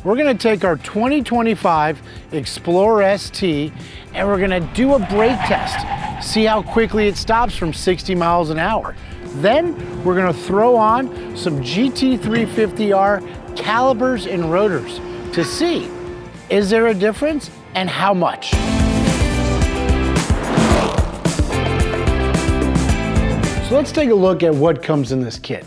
we're gonna take our 2025 Explorer ST and we're gonna do a brake test, see how quickly it stops from 60 miles an hour. Then we're gonna throw on some GT350R calipers and rotors to see, is there a difference and how much? So let's take a look at what comes in this kit.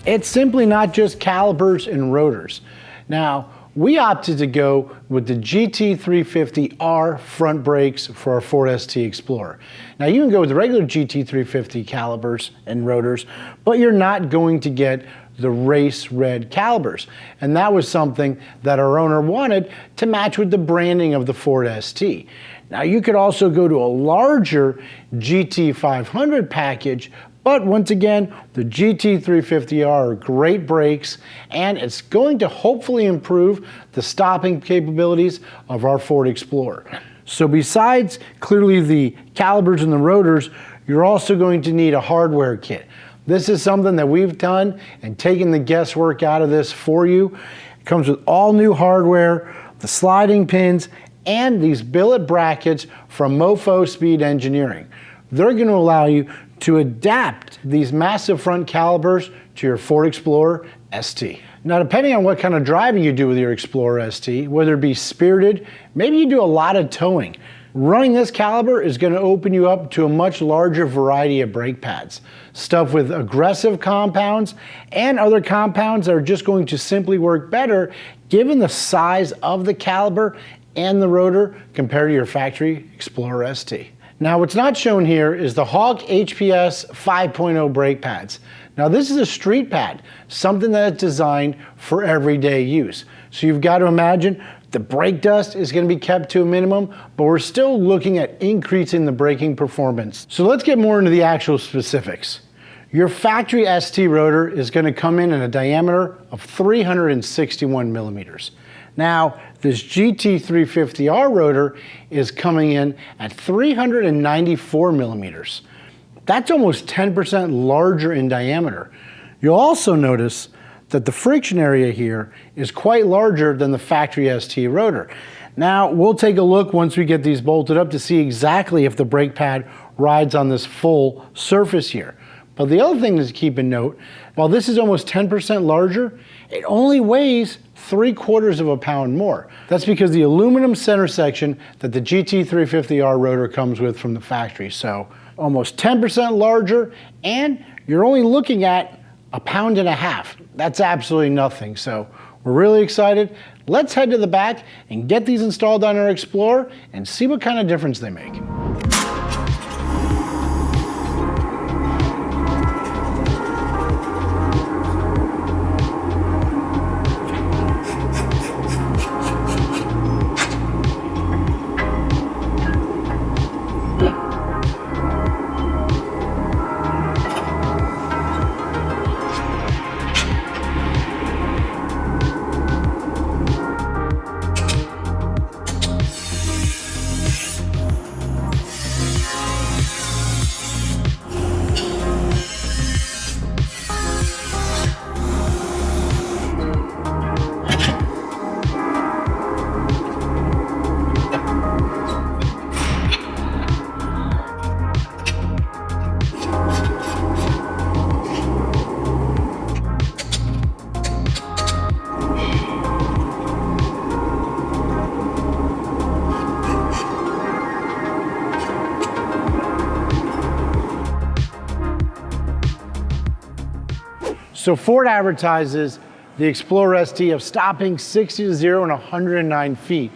It's simply not just calipers and rotors. Now, we opted to go with the GT350R front brakes for our Ford ST Explorer. Now you can go with the regular GT350 calipers and rotors, but you're not going to get the race red calipers. And that was something that our owner wanted to match with the branding of the Ford ST. Now you could also go to a larger GT500 package, but once again, the GT350R are great brakes, and it's going to hopefully improve the stopping capabilities of our Ford Explorer. So besides clearly the calipers and the rotors, you're also going to need a hardware kit. This is something that we've done and taken the guesswork out of this for you. It comes with all new hardware, the sliding pins, and these billet brackets from Mofo Speed Engineering. They're going to allow you to adapt these massive front calipers to your Ford Explorer ST. Now, depending on what kind of driving you do with your Explorer ST, whether it be spirited, maybe you do a lot of towing, running this caliper is going to open you up to a much larger variety of brake pads. Stuff with aggressive compounds and other compounds that are just going to simply work better given the size of the caliper and the rotor compared to your factory Explorer ST. Now, what's not shown here is the Hawk HPS 5.0 brake pads. Now, this is a street pad, something that is designed for everyday use. So you've got to imagine the brake dust is going to be kept to a minimum, but we're still looking at increasing the braking performance. So let's get more into the actual specifics. Your factory ST rotor is going to come in a diameter of 361 millimeters. Now, this GT350R rotor is coming in at 394 millimeters. That's almost 10% larger in diameter. You'll also notice that the friction area here is quite larger than the factory ST rotor. Now, we'll take a look once we get these bolted up to see exactly if the brake pad rides on this full surface here. But the other thing to keep in note, while this is almost 10% larger, it only weighs 3/4 of a pound more. That's because the aluminum center section that the GT350R rotor comes with from the factory. So almost 10% larger, and you're only looking at 1.5 pounds. That's absolutely nothing. So we're really excited. Let's head to the back and get these installed on our Explorer and see what kind of difference they make. So Ford advertises the Explorer ST of stopping 60 to 0 in 109 feet,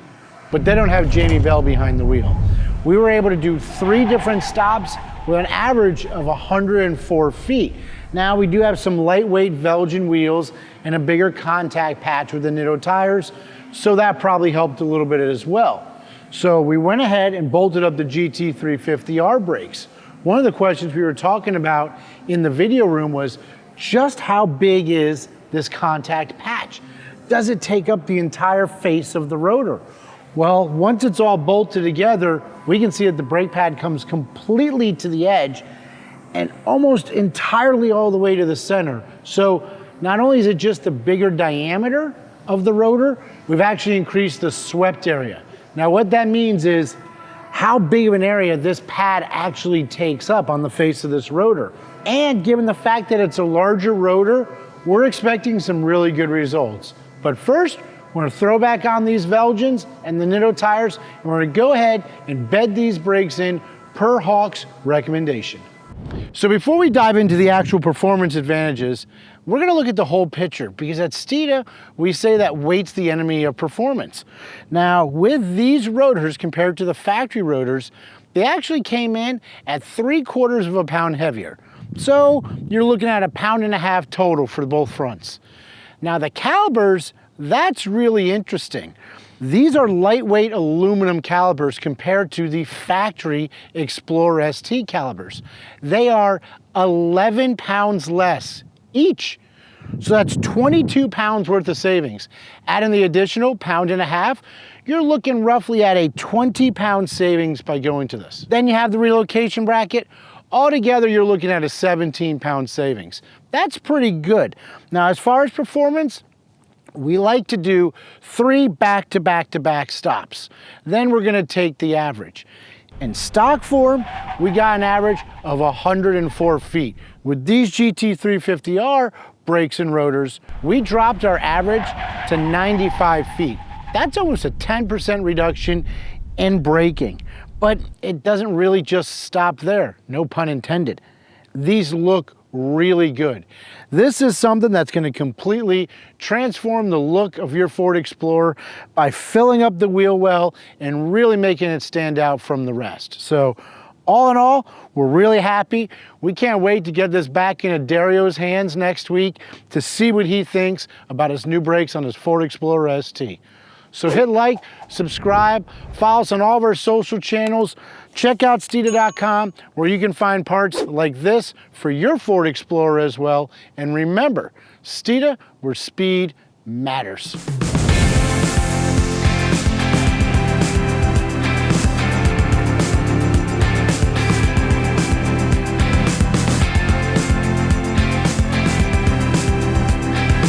but they don't have Jamie Bell behind the wheel. We were able to do 3 different stops with an average of 104 feet. Now we do have some lightweight Belgian wheels and a bigger contact patch with the Nitto tires, so that probably helped a little bit as well. So we went ahead and bolted up the GT350R brakes. One of the questions we were talking about in the video room was, just how big is this contact patch? Does it take up the entire face of the rotor? Well, once it's all bolted together, we can see that the brake pad comes completely to the edge and almost entirely all the way to the center. So not only is it just the bigger diameter of the rotor, we've actually increased the swept area. Now what that means is how big of an area this pad actually takes up on the face of this rotor. And given the fact that it's a larger rotor, we're expecting some really good results. But first, we're gonna throw back on these Velgens and the Nitto tires, and we're gonna go ahead and bed these brakes in per Hawk's recommendation. So before we dive into the actual performance advantages, we're gonna look at the whole picture, because at Steeda, we say that weight's the enemy of performance. Now, with these rotors compared to the factory rotors, they actually came in at 3/4 of a pound heavier. So you're looking at 1.5 pounds total for both fronts. Now the calipers, that's really interesting. These are lightweight aluminum calipers compared to the factory Explorer ST calipers. They are 11 pounds less each. So that's 22 pounds worth of savings. Add in the additional 1.5 pounds, you're looking roughly at a 20-pound savings by going to this. Then you have the relocation bracket. Altogether, you're looking at a 17-pound savings. That's pretty good. Now, as far as performance, we like to do 3 back-to-back-to-back stops. Then we're gonna take the average. In stock form, we got an average of 104 feet. With these GT350R brakes and rotors, we dropped our average to 95 feet. That's almost a 10% reduction in braking. But it doesn't really just stop there, no pun intended. These look really good. This is something that's going to completely transform the look of your Ford Explorer by filling up the wheel well and really making it stand out from the rest. So all in all, we're really happy. We can't wait to get this back into Dario's hands next week to see what he thinks about his new brakes on his Ford Explorer ST. So hit like, subscribe, follow us on all of our social channels. Check out Steeda.com, where you can find parts like this for your Ford Explorer as well. And remember, Steeda, where speed matters.